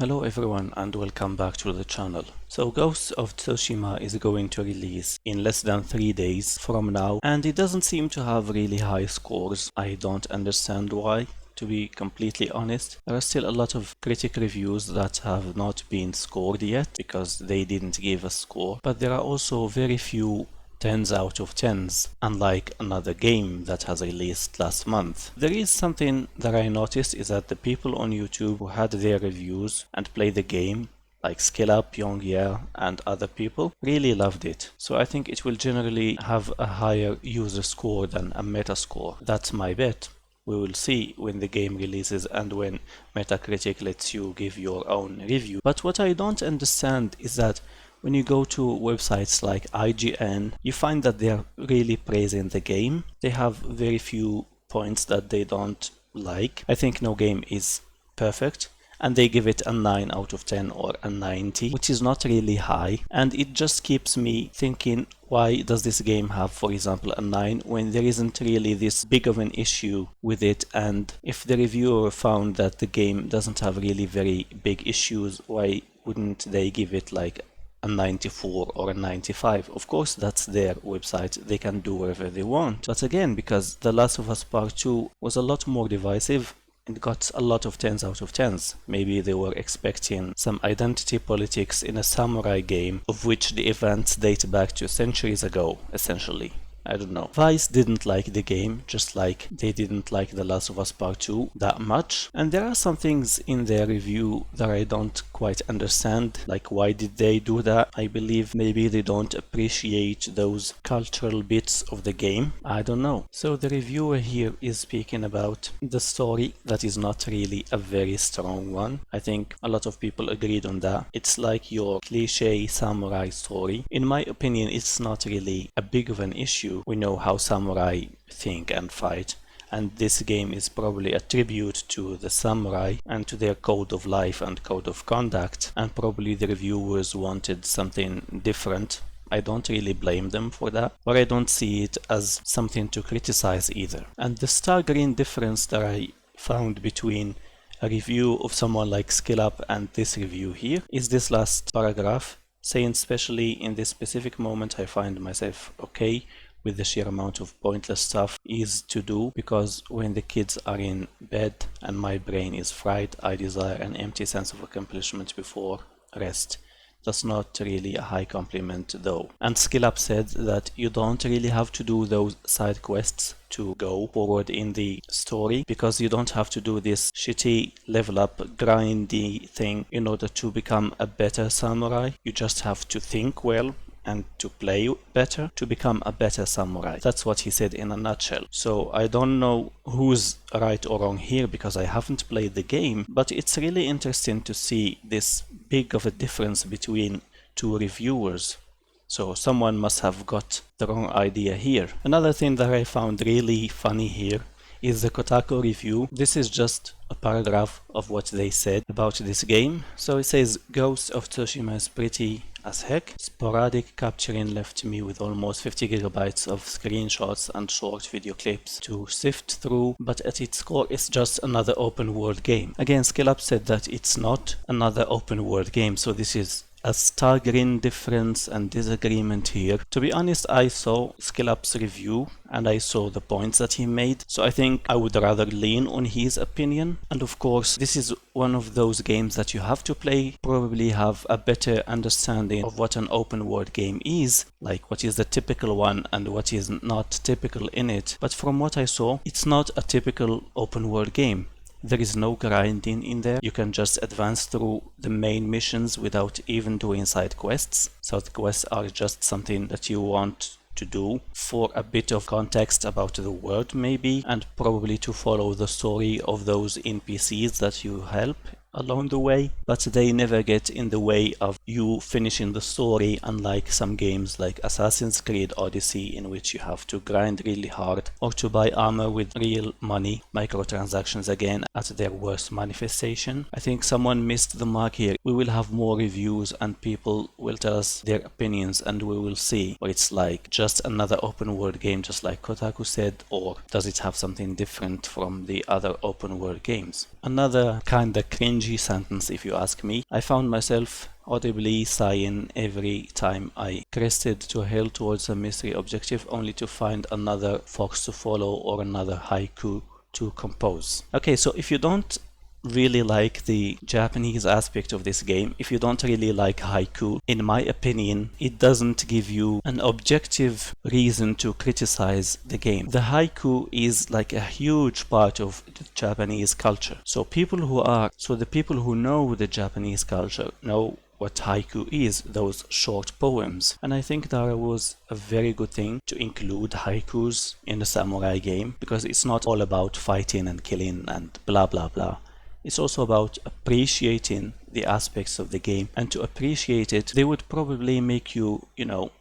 Hello everyone and welcome back to the channel. So Ghost of Tsushima is going to release in less than 3 days from now, and it doesn't seem to have really high scores. I don't understand why, to be completely honest. There are still a lot of critic reviews that have not been scored yet because they didn't give a score, but there are also very few 10s out of 10s, unlike another game that has released last month. There is something that I noticed is that the people on YouTube who had their reviews and played the game, like SkillUp, Yongye, and other people, really loved it. So I think it will generally have a higher user score than a meta score. That's my bet. We will see when the game releases and when Metacritic lets you give your own review. But what I don't understand is that when you go to websites like IGN, you find that they are really praising the game. They have very few points that they don't like. I think no game is perfect, and they give it a 9 out of 10 or a 90, which is not really high. And it just keeps me thinking, why does this game have, for example, a 9 when there isn't really this big of an issue with it? And if the reviewer found that the game doesn't have really very big issues, why wouldn't they give it like a 94 or a 95? Of course, that's their website, they can do whatever they want. But again, because The Last of Us Part 2 was a lot more divisive, it got a lot of 10s out of 10s. Maybe they were expecting some identity politics in a samurai game, of which the events date back to centuries ago, essentially. I don't know. Vice didn't like the game, just like they didn't like The Last of Us Part 2 that much. And there are some things in their review that I don't quite understand, like why did they do that? I believe maybe they don't appreciate those cultural bits of the game. I don't know. So the reviewer here is speaking about the story that is not really a very strong one. I think a lot of people agreed on that. It's like your cliche samurai story. In my opinion, it's not really a big of an issue. We know how samurai think and fight, and this game is probably a tribute to the samurai and to their code of life and code of conduct, and probably the reviewers wanted something different. I don't really blame them for that, but I don't see it as something to criticize either. And the staggering difference that I found between a review of someone like SkillUp and this review here is this last paragraph, saying especially in this specific moment I find myself okay with the sheer amount of pointless stuff is to do, because when the kids are in bed and my brain is fried, I desire an empty sense of accomplishment before rest. That's not really a high compliment though. And SkillUp said that you don't really have to do those side quests to go forward in the story, because you don't have to do this shitty level up grindy thing in order to become a better samurai. You just have to think well and to play better to become a better samurai. That's what he said in a nutshell. So I don't know who's right or wrong here because I haven't played the game, but it's really interesting to see this big of a difference between two reviewers. So someone must have got the wrong idea here. Another thing that I found really funny here is the Kotaku review. This is just a paragraph of what they said about this game. So it says, Ghost of Tsushima is pretty as heck. Sporadic capturing left me with almost 50 gigabytes of screenshots and short video clips to sift through, but at its core it's just another open world game. Again, SkillUp said that it's not another open world game, so this is a staggering difference and disagreement here. To be honest, I saw SkillUp's review and I saw the points that he made, so I think I would rather lean on his opinion. And of course, this is one of those games that you have to play, probably have a better understanding of what an open world game is, like what is the typical one and what is not typical in it. But from what I saw, it's not a typical open world game. There is no grinding in there. You can just advance through the main missions without even doing side quests. Side quests are just something that you want to do for a bit of context about the world maybe, and probably to follow the story of those NPCs that you help along the way, but they never get in the way of you finishing the story, unlike some games like Assassin's Creed Odyssey, in which you have to grind really hard or to buy armor with real money. Microtransactions again at their worst manifestation. I think someone missed the mark here. We will have more reviews and people will tell us their opinions and we will see what it's like. Just another open world game just like Kotaku said, or does it have something different from the other open world games? Another kinda cringe cringy sentence if you ask me. I found myself audibly sighing every time I crested to hell towards a mystery objective only to find another fox to follow or another haiku to compose. Okay, so if you don't really like the Japanese aspect of this game, if you don't really like haiku, in my opinion, it doesn't give you an objective reason to criticize the game. The haiku is like a huge part of the Japanese culture. So the people who know the Japanese culture know what haiku is, those short poems. And I think that was a very good thing to include haikus in a samurai game, because it's not all about fighting and killing and blah blah blah. It's also about appreciating the aspects of the game, and to appreciate it, they would probably make you,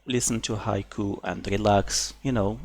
listen to haiku and relax,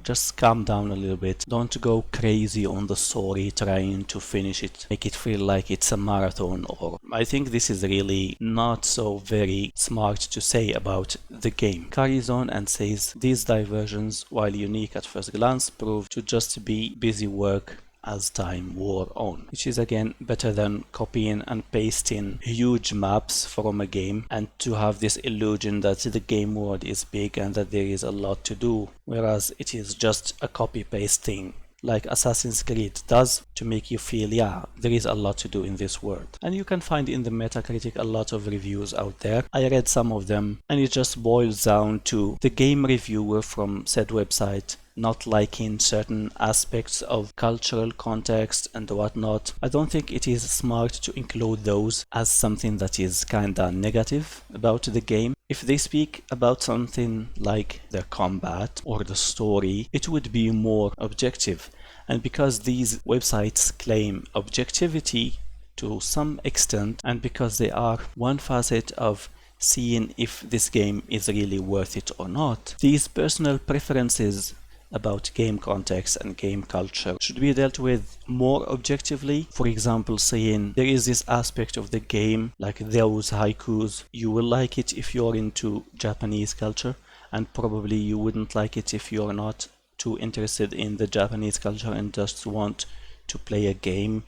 just calm down a little bit. Don't go crazy on the story trying to finish it, make it feel like it's a marathon. Or I think this is really not so very smart to say about the game. Carries on and says, these diversions, while unique at first glance, prove to just be busy work as time wore on, which is again better than copying and pasting huge maps from a game and to have this illusion that the game world is big and that there is a lot to do, whereas it is just a copy paste thing like Assassin's Creed does to make you feel, yeah, there is a lot to do in this world. And you can find in the Metacritic a lot of reviews out there. I read some of them, and it just boils down to the game reviewer from said website not liking certain aspects of cultural context and whatnot. I don't think it is smart to include those as something that is kinda negative about the game. If they speak about something like the combat or the story, it would be more objective. And because these websites claim objectivity to some extent, and because they are one facet of seeing if this game is really worth it or not, these personal preferences about game context and game culture should be dealt with more objectively. For example, saying there is this aspect of the game, like those haikus, you will like it if you're into Japanese culture, and probably you wouldn't like it if you're not too interested in the Japanese culture and just want to play a game,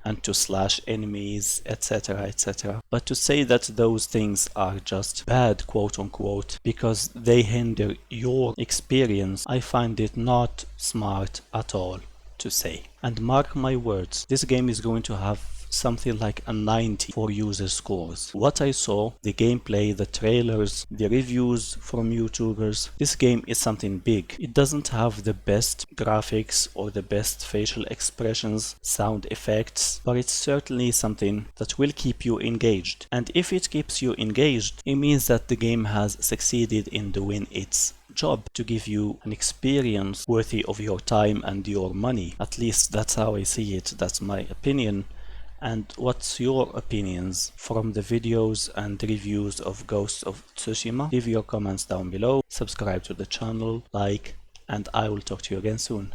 and to slash enemies, etc., etc. But to say that those things are just bad, quote unquote, because they hinder your experience, I find it not smart at all to say. And mark my words, this game is going to have something like a 90 for user scores. What I saw, the gameplay, the trailers, the reviews from YouTubers, this game is something big. It doesn't have the best graphics or the best facial expressions, sound effects, but it's certainly something that will keep you engaged. And if it keeps you engaged, it means that the game has succeeded in doing its job to give you an experience worthy of your time and your money. At least that's how I see it. That's my opinion. And what's your opinions from the videos and reviews of Ghost of Tsushima? Leave your comments down below, subscribe to the channel, like, and I will talk to you again soon.